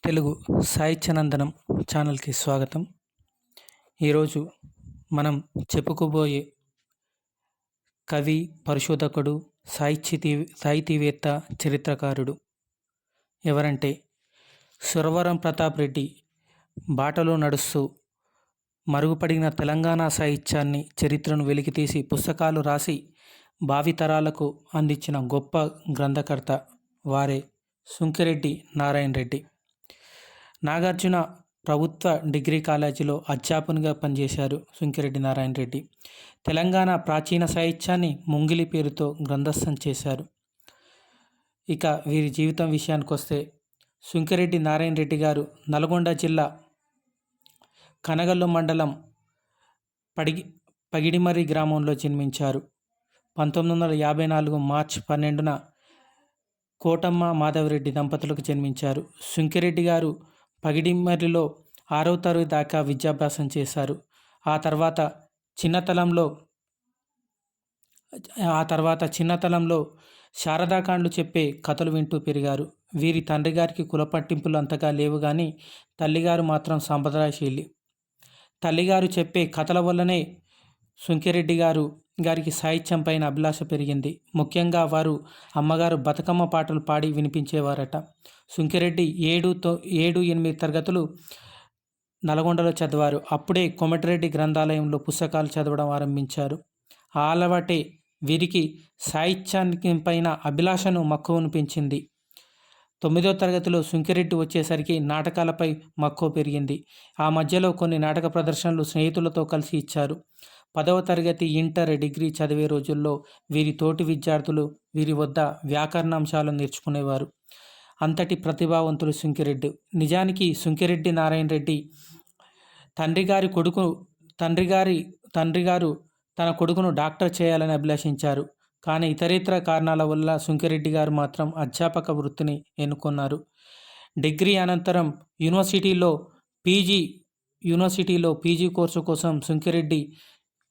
తెలుగు సాహిత్యనందనం ఛానల్కి స్వాగతం. ఈరోజు మనం చెప్పుకోబోయే కవి, పరిశోధకుడు, సాహితీవేత్త, చరిత్రకారుడు ఎవరంటే సురవరం ప్రతాప్ రెడ్డి. బాటలో నడుస్తూ మరుగుపడిన తెలంగాణ సాహిత్యాన్ని, చరిత్రను వెలికితీసి పుస్తకాలు రాసి భావితరాలకు అందించిన గొప్ప గ్రంథకర్త వారే సుంకిరెడ్డి నారాయణ రెడ్డి. నాగార్జున ప్రభుత్వ డిగ్రీ కాలేజీలో అధ్యాపకునిగా పనిచేశారు సుంకిరెడ్డి నారాయణ రెడ్డి. తెలంగాణ ప్రాచీన సాహిత్యాన్ని ముంగిలి పేరుతో గ్రంథస్థం చేశారు. ఇక వీరి జీవితం విషయానికి వస్తే, సుంకిరెడ్డి నారాయణ రెడ్డి గారు నల్గొండ జిల్లా కనగల్లు మండలం పగిడిమర్రి గ్రామంలో జన్మించారు. 1954 మార్చి 12న కోటమ్మ మాధవరెడ్డి దంపతులకు జన్మించారు. సుంకిరెడ్డి గారు పగిడిమర్రిలో 6వ తరగతి దాకా విద్యాభ్యాసం చేశారు. ఆ తర్వాత చిన్నతనంలో శారదాకాండలు చెప్పే కథలు వింటూ పెరిగారు. వీరి తండ్రి గారికి కుల పట్టింపులు అంతగా లేవు కానీ తల్లిగారు మాత్రం సాంప్రదాయశీలి. తల్లిగారు చెప్పే కథల వల్లనే సుంకిరెడ్డి గారికి సాహిత్యం పైన అభిలాష పెరిగింది. ముఖ్యంగా వారు అమ్మగారు బతుకమ్మ పాటలు పాడి వినిపించేవారట. సుంకిరెడ్డి 7-8 తరగతులు నల్గొండలో చదివారు. అప్పుడే కోమటిరెడ్డి గ్రంథాలయంలో పుస్తకాలు చదవడం ఆరంభించారు. ఆ అలవాటే వీరికి సాహిత్యానికి పైన అభిలాషను, మక్కువను పెంచింది. 9వ తరగతిలో సుంకిరెడ్డి వచ్చేసరికి నాటకాలపై మక్కువ పెరిగింది. ఆ మధ్యలో కొన్ని నాటక ప్రదర్శనలు స్నేహితులతో కలిసి ఇచ్చారు. 10వ తరగతి, ఇంటర్, డిగ్రీ చదివే రోజుల్లో వీరి తోటి విద్యార్థులు వీరి వద్ద వ్యాకరణాంశాలను నేర్చుకునేవారు. అంతటి ప్రతిభావంతులు సుంకిరెడ్డి. నిజానికి సుంకిరెడ్డి నారాయణ రెడ్డి తండ్రి గారు తన కొడుకును డాక్టర్ చేయాలని అభిలాషించారు. కానీ ఇతరేతర కారణాల వల్ల సుంకిరెడ్డి గారు మాత్రం అధ్యాపక వృత్తిని ఎన్నుకున్నారు. డిగ్రీ అనంతరం యూనివర్సిటీలో పీజీ కోర్సు కోసం సుంకిరెడ్డి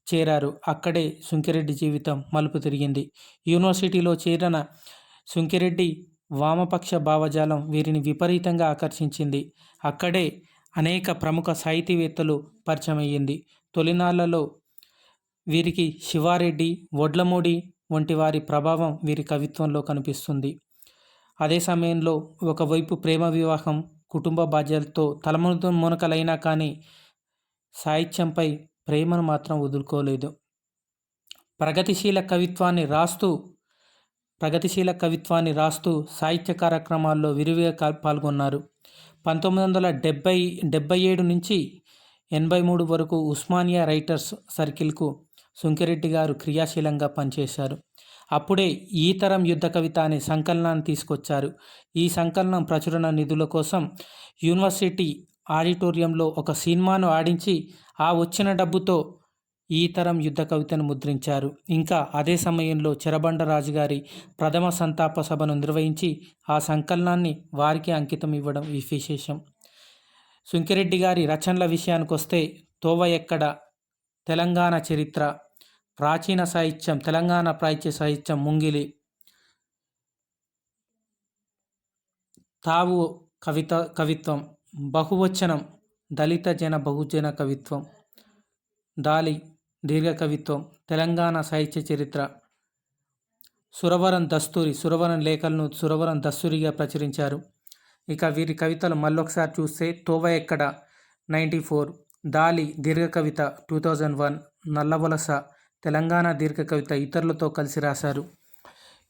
చేరారు. అక్కడే సుంకిరెడ్డి జీవితం మలుపు తిరిగింది. యూనివర్సిటీలో చేరిన సుంకిరెడ్డి వామపక్ష భావజాలం వీరిని విపరీతంగా ఆకర్షించింది. అక్కడే అనేక ప్రముఖ సాహితీవేత్తలు పరిచయం అయ్యింది. తొలినాళ్లలో వీరికి శివారెడ్డి, వడ్లమూడి వంటి వారి ప్రభావం వీరి కవిత్వంలో కనిపిస్తుంది. అదే సమయంలో ఒకవైపు ప్రేమ వివాహం, కుటుంబ బాధ్యతలతో తలమునకలైనా కానీ సాహిత్యంపై ప్రేమను మాత్రం వదులుకోలేదు. ప్రగతిశీల కవిత్వాన్ని రాస్తూ సాహిత్య కార్యక్రమాల్లో విరివిగా పాల్గొన్నారు. 1977 నుంచి 83 వరకు ఉస్మానియా రైటర్స్ సర్కిల్కు సుంకిరెడ్డి గారు క్రియాశీలంగా పనిచేశారు. అప్పుడే ఈ తరం యుద్ధ కవిత అనే సంకలనాన్ని తీసుకొచ్చారు. ఈ సంకలనం ప్రచురణ నిధుల కోసం యూనివర్సిటీ ఆడిటోరియంలో ఒక సినిమాను ఆడించి ఆ వచ్చిన డబ్బుతో ఈ తరం యుద్ధ కవితను ముద్రించారు. ఇంకా అదే సమయంలో చెరబండ రాజుగారి ప్రథమ సంతాప సభను నిర్వహించి ఆ సంకలనాన్ని వారికి అంకితం ఇవ్వడం విశేషం. సుంకిరెడ్డి గారి రచనల విషయానికి వస్తే, తోవ ఎక్కడ, తెలంగాణ చరిత్ర, ప్రాచీన సాహిత్యం, తెలంగాణ ప్రాచ్య సాహిత్యం, ముంగిలి, తావు కవిత్వం, బహువచనం, దళిత జన బహుజన కవిత్వం, దాలి దీర్ఘ కవిత్వం, తెలంగాణ సాహిత్య చరిత్ర, సురవరం లేఖలను సురవరం దస్తూరిగా ప్రచురించారు. ఇక వీరి కవితలు మళ్ళొకసారి చూస్తే, తోవ ఎక్కడ 94, దాలి దీర్ఘ కవిత 2001, నల్లవలస తెలంగాణ దీర్ఘ కవిత ఇతరులతో కలిసి రాశారు.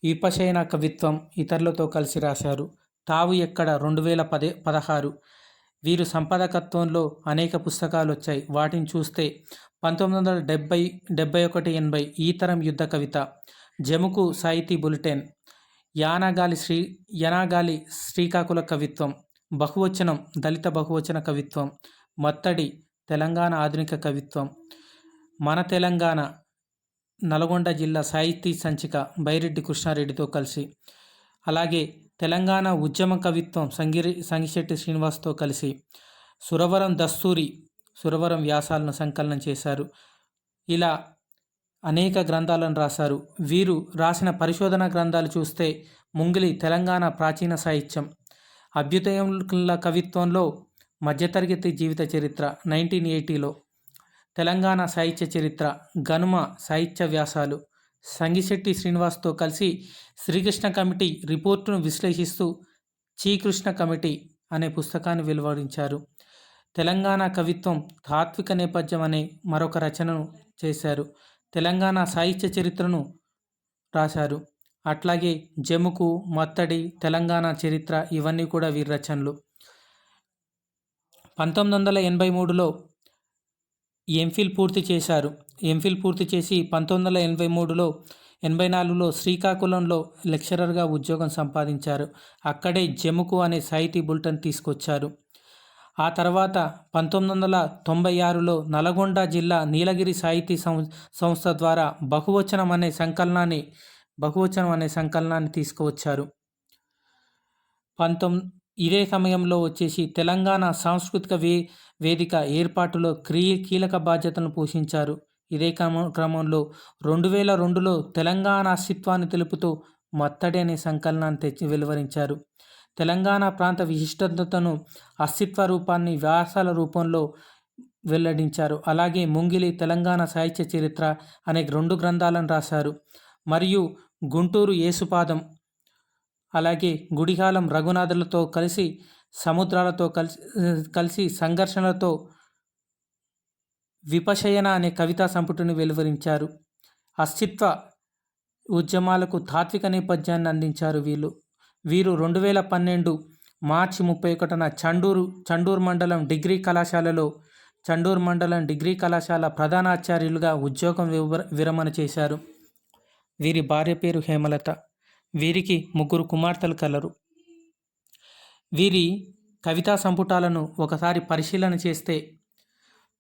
విపశయన కవిత్వం ఇతరులతో కలిసి రాశారు. తావు ఎక్కడ 2016. వీరు సంపాదకత్వంలో అనేక పుస్తకాలు వచ్చాయి. వాటిని చూస్తే 1971-80 ఈ తరం యుద్ధ కవిత, జముకు సాహితీ బులెటిన్, యానాగాలి శ్రీకాకుళ కవిత్వం, బహువచనం దళిత బహువచన కవిత్వం, మత్తడి తెలంగాణ ఆధునిక కవిత్వం, మన తెలంగాణ నల్గొండ జిల్లా సాహితీ సంచిక బైరెడ్డి కృష్ణారెడ్డితో కలిసి, అలాగే తెలంగాణ ఉద్యమ కవిత్వం సంగిశెట్టి శ్రీనివాస్తో కలిసి, సురవరం వ్యాసాలను సంకలనం చేశారు. ఇలా అనేక గ్రంథాలను రాశారు. వీరు రాసిన పరిశోధన గ్రంథాలు చూస్తే, ముంగిలి తెలంగాణ ప్రాచీన సాహిత్యం, అభ్యుదయంల కవిత్వంలో మధ్యతరగతి జీవిత చరిత్ర 1980లో, తెలంగాణ సాహిత్య చరిత్ర, గనుమ సాహిత్య వ్యాసాలు, సంగిశెట్టి శ్రీనివాస్తో కలిసి శ్రీకృష్ణ కమిటీ రిపోర్టును విశ్లేషిస్తూ కృష్ణ కమిటీ అనే పుస్తకాన్ని వెలువరించారు. తెలంగాణ కవిత్వం తాత్విక నేపథ్యం అనే మరొక రచనను చేశారు. తెలంగాణ సాహిత్య చరిత్రను రాశారు. అట్లాగే జముకు, మత్తడి, తెలంగాణ చరిత్ర ఇవన్నీ కూడా వీరి రచనలు. 1983లో ఎంఫిల్ పూర్తి చేశారు. ఎంఫిల్ పూర్తి చేసి 1984లో శ్రీకాకుళంలో లెక్చరర్గా ఉద్యోగం సంపాదించారు. అక్కడే జముకు అనే సాహితీ బులెటిన్ తీసుకొచ్చారు. ఆ తర్వాత 1996లో నల్గొండ జిల్లా నీలగిరి సాహితీ సంస్థ ద్వారా బహువచనం అనే సంకలనాన్ని తీసుకువచ్చారు. ఇదే సమయంలో వచ్చేసి తెలంగాణ సాంస్కృతిక వేదిక ఏర్పాటులో కీలక బాధ్యతలను పోషించారు. ఇదే క్రమంలో 2002లో తెలంగాణ అస్తిత్వాన్ని తెలుపుతూ మత్తడి అనే సంకలనాన్ని వెలువరించారు. తెలంగాణ ప్రాంత విశిష్టతను, అస్తిత్వ రూపాన్ని వ్యాసాల రూపంలో వెల్లడించారు. అలాగే ముంగిలి తెలంగాణ సాహిత్య చరిత్ర అనే 2 గ్రంథాలను రాశారు. మరియు గుంటూరు యేసుపాదం, అలాగే గుడిహాలం రఘునాథులతో కలిసి సముద్రాలతో కలిసి సంఘర్షణలతో విపశయన అనే కవితా సంపుటిని వెలువరించారు. అస్తిత్వ ఉద్యమాలకు తాత్విక నేపథ్యాన్ని అందించారు వీరు 2012 మార్చి 31న చండూరు మండలం డిగ్రీ కళాశాల ప్రధానాచార్యులుగా ఉద్యోగం విరమణ చేశారు. వీరి భార్య పేరు హేమలత. వీరికి 3 కుమార్తెలు కలరు. వీరి కవితా సంపుటాలను ఒకసారి పరిశీలన చేస్తే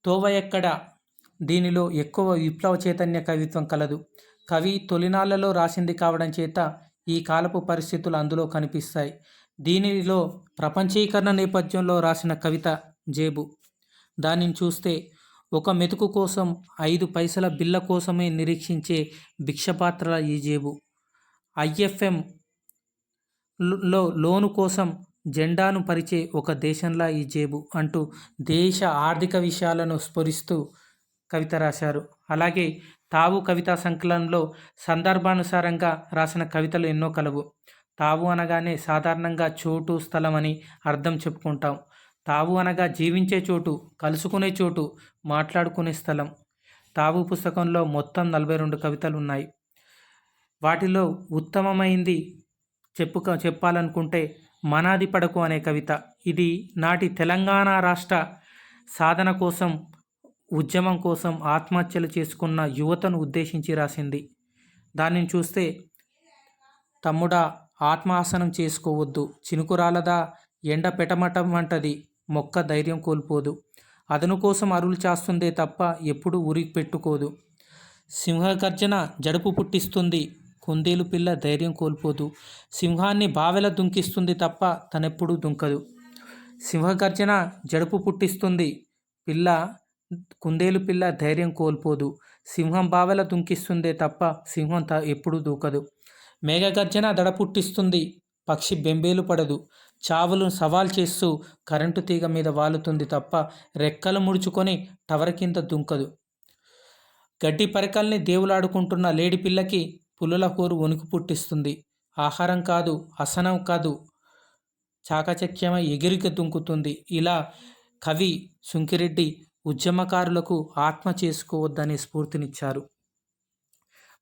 తోవ ఎక్కడ, దీనిలో ఎక్కువ విప్లవ చైతన్య కవిత్వం కలదు. కవి తొలినాళ్లలో రాసింది కావడం చేత ఈ కాలపు పరిస్థితులు అందులో కనిపిస్తాయి. దీనిలో ప్రపంచీకరణ నేపథ్యంలో రాసిన కవిత జేబు. దానిని చూస్తే ఒక మెతుకు కోసం 5 పైసల బిళ్ళ కోసమే నిరీక్షించే భిక్షపాత్రల ఈ జేబు. IFMలో లోను కోసం జెండాను పరిచే ఒక దేశంలా ఈ జేబు అంటూ దేశ ఆర్థిక విషయాలను స్ఫురిస్తూ కవిత రాశారు. అలాగే తావు కవితా సంకలనంలో సందర్భానుసారంగా రాసిన కవితలు ఎన్నో కలవు. తావు అనగానే సాధారణంగా చోటు, స్థలం అని అర్థం చెప్పుకుంటాం. తావు అనగా జీవించే చోటు, కలుసుకునే చోటు, మాట్లాడుకునే స్థలం. తావు పుస్తకంలో మొత్తం 42 కవితలు ఉన్నాయి. వాటిలో ఉత్తమమైంది చెప్పాలనుకుంటే మనాది పడకు అనే కవిత. ఇది నాటి తెలంగాణ రాష్ట్ర సాధన కోసం, ఉద్యమం కోసం ఆత్మహత్యలు చేసుకున్న యువతను ఉద్దేశించి రాసింది. దానిని చూస్తే తమ్ముడా ఆత్మహసనం చేసుకోవద్దు, చినుకురాలదా ఎండ పెటమటమంటది, మొక్క ధైర్యం కోల్పోదు, అదను కోసం అరులు చేస్తుందే తప్ప ఎప్పుడు ఉరి పెట్టుకోదు, సింహగర్జన జడుపు పుట్టిస్తుంది, కుందేలు పిల్ల ధైర్యం కోల్పోదు, సింహాన్ని బావెల దుంకిస్తుంది తప్ప తనెప్పుడు దుంకదు. సింహగర్జన జడుపు పుట్టిస్తుంది, కుందేలు పిల్ల ధైర్యం కోల్పోదు, సింహం బావెల దుంకిస్తుందే తప్ప సింహం ఎప్పుడు దూకదు. మేఘగర్జన దడ పుట్టిస్తుంది, పక్షి బెంబేలు పడదు, చావులను సవాల్ చేస్తూ కరెంటు తీగ మీద వాలుతుంది తప్ప రెక్కలు ముడుచుకొని టవర్ కింద దుంకదు. గడ్డి పరికల్ని దేవులాడుకుంటున్న లేడి పిల్లకి పులుల హోరు వణుకు పుట్టిస్తుంది. ఆహారం కాదు, అసనం కాదు, చాకచక్యమై ఎగిరిక దుంకుతుంది. ఇలా కవి సుంకిరెడ్డి ఉద్యమకారులకు ఆత్మ చేసుకోవద్దనే స్ఫూర్తినిచ్చారు.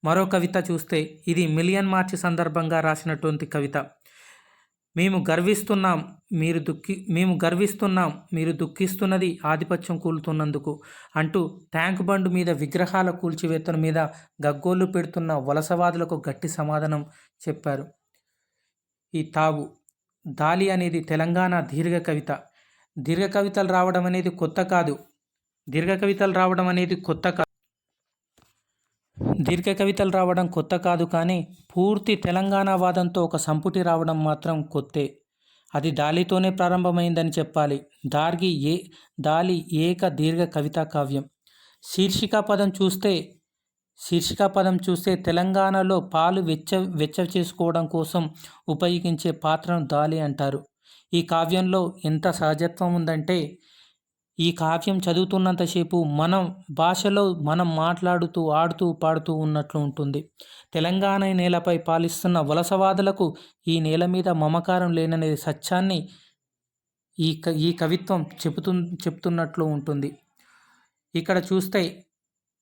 మరో కవిత చూస్తే ఇది మిలియన్ మార్చి సందర్భంగా రాసినటువంటి కవిత. మేము గర్విస్తున్నాం మీరు దుఃఖిస్తున్నది ఆధిపత్యం కూలుతున్నందుకు అంటూ ట్యాంక్ బండ్ మీద విగ్రహాల కూల్చివేతల మీద గగ్గోళ్ళు పెడుతున్న వలసవాదులకు గట్టి సమాధానం చెప్పారు. ఈ తావు దాలి అనేది తెలంగాణ దీర్ఘ కవిత. దీర్ఘ కవితలు రావడం అనేది కొత్త కాదు కానీ పూర్తి తెలంగాణ వాదంతో ఒక సంపుటి రావడం మాత్రం కొత్తే. అది దాలితోనే ప్రారంభమైందని చెప్పాలి. దాలి ఏక దీర్ఘ కవితా కావ్యం. శీర్షికా పదం చూస్తే తెలంగాణలో పాలు వెచ్చ చేసుకోవడం కోసం ఉపయోగించే పాత్రను దాలి అంటారు. ఈ కావ్యంలో ఎంత సహజత్వం ఉందంటే, ఈ కావ్యం చదువుతున్నంతసేపు మనం భాషలో మనం మాట్లాడుతూ ఆడుతూ పాడుతూ ఉన్నట్లు ఉంటుంది. తెలంగాణ నేలపై పాలిస్తున్న వలసవాదులకు ఈ నేల మీద మమకారం లేననే సత్యాన్ని ఈ కవిత్వం చెప్తున్నట్లు ఉంటుంది. ఇక్కడ చూస్తే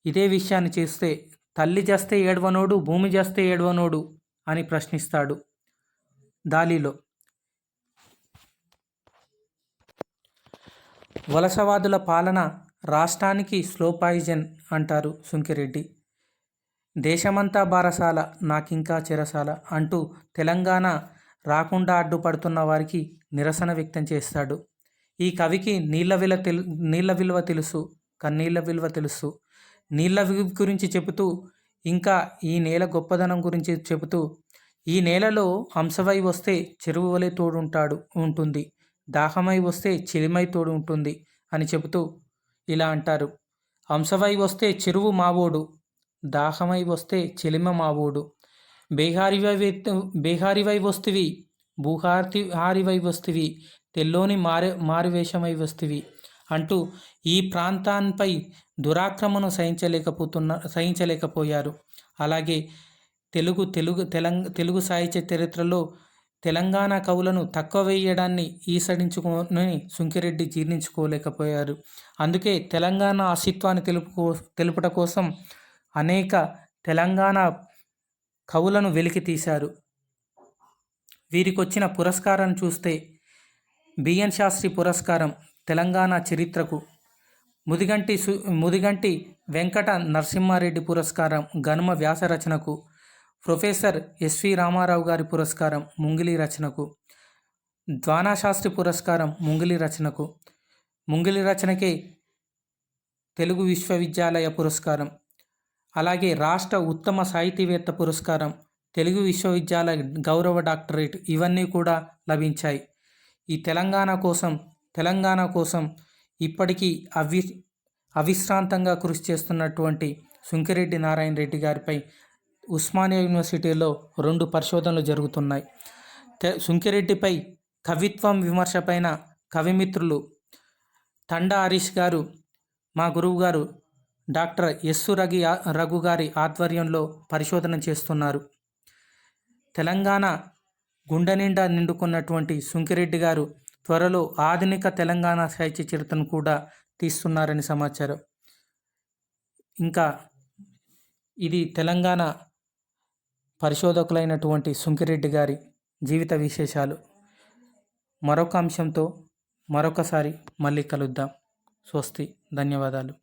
ఇదే విషయాన్ని చేస్తే, తల్లి జస్తే ఏడవనోడు భూమి జస్తే ఏడవనోడు అని ప్రశ్నిస్తాడు దాలిలో. వలసవాదుల పాలన రాష్ట్రానికి స్లో పాయిజన్ అంటారు సుంకిరెడ్డి. దేశమంతా బారసాల నాకింకా చెరసాల అంటూ తెలంగాణ రాకుండా అడ్డుపడుతున్న వారికి నిరసన వ్యక్తం చేస్తాడు. ఈ కవికి నీళ్ళ విలువ తెలుసు, కన్నీళ్ళ విలువ తెలుసు. నీళ్ళ గురించి చెబుతూ, ఇంకా ఈ నేల గొప్పదనం గురించి చెబుతూ, ఈ నేలలో హంసవై వస్తే చెరువు వలె ఉంటుంది, దాహమై వస్తే చెలిమై తోడు ఉంటుంది అని చెబుతూ ఇలా అంటారు. హంసవై వస్తే చెరువు మావోడు, దాహమై వస్తే చెలిమ మావోడు, బేహారివై వస్తివి, హారివై వస్తివి, తెల్లోని మారువేషమై వస్తివి అంటూ ఈ ప్రాంతాన్పై దురాక్రమణను సహించలేకపోయారు. అలాగే తెలుగు సాహిత్య చరిత్రలో తెలంగాణ కవులను తక్కువ వేయడాన్ని ఈసడించుకొని సుంకిరెడ్డి జీర్ణించుకోలేకపోయారు. అందుకే తెలంగాణ అస్తిత్వాన్ని తెలుపుట కోసం అనేక తెలంగాణ కవులను వెలికి తీశారు. వీరికొచ్చిన పురస్కారాన్ని చూస్తే బిఎన్ శాస్త్రి పురస్కారం తెలంగాణ చరిత్రకు, ముదిగంటి వెంకట నరసింహారెడ్డి పురస్కారం గనుమ వ్యాస రచనకు, ప్రొఫెసర్ ఎస్వి రామారావు గారి పురస్కారం ముంగిలి రచనకు, ద్వానాశాస్త్రి పురస్కారం ముంగిలి రచనకే తెలుగు విశ్వవిద్యాలయ పురస్కారం, అలాగే రాష్ట్ర ఉత్తమ సాహితీవేత్త పురస్కారం, తెలుగు విశ్వవిద్యాలయ గౌరవ డాక్టరేట్ ఇవన్నీ కూడా లభించాయి. ఈ తెలంగాణ కోసం ఇప్పటికీ అవిశ్రాంతంగా కృషి చేస్తున్నటువంటి సుంకిరెడ్డి నారాయణ రెడ్డి గారిపై ఉస్మానియా యూనివర్సిటీలో 2 పరిశోధనలు జరుగుతున్నాయి. సుంకిరెడ్డిపై కవిత్వం విమర్శపైన కవిమిత్రులు తండా హరీష్ గారు, మా గురువు గారు డాక్టర్ ఎస్సు రఘు గారి ఆధ్వర్యంలో పరిశోధన చేస్తున్నారు. తెలంగాణ గుండె నిండా నిండుకున్నటువంటి సుంకిరెడ్డి గారు త్వరలో ఆధునిక తెలంగాణ సాహిత్య చరిత్రను కూడా తీస్తున్నారని సమాచారం. ఇంకా ఇది తెలంగాణ పరిశోధకులైనటువంటి సుంకిరెడ్డి గారి జీవిత విశేషాలు. మరొక అంశంతో మరొకసారి మళ్ళీ కలుద్దాం. స్వస్తి, ధన్యవాదాలు.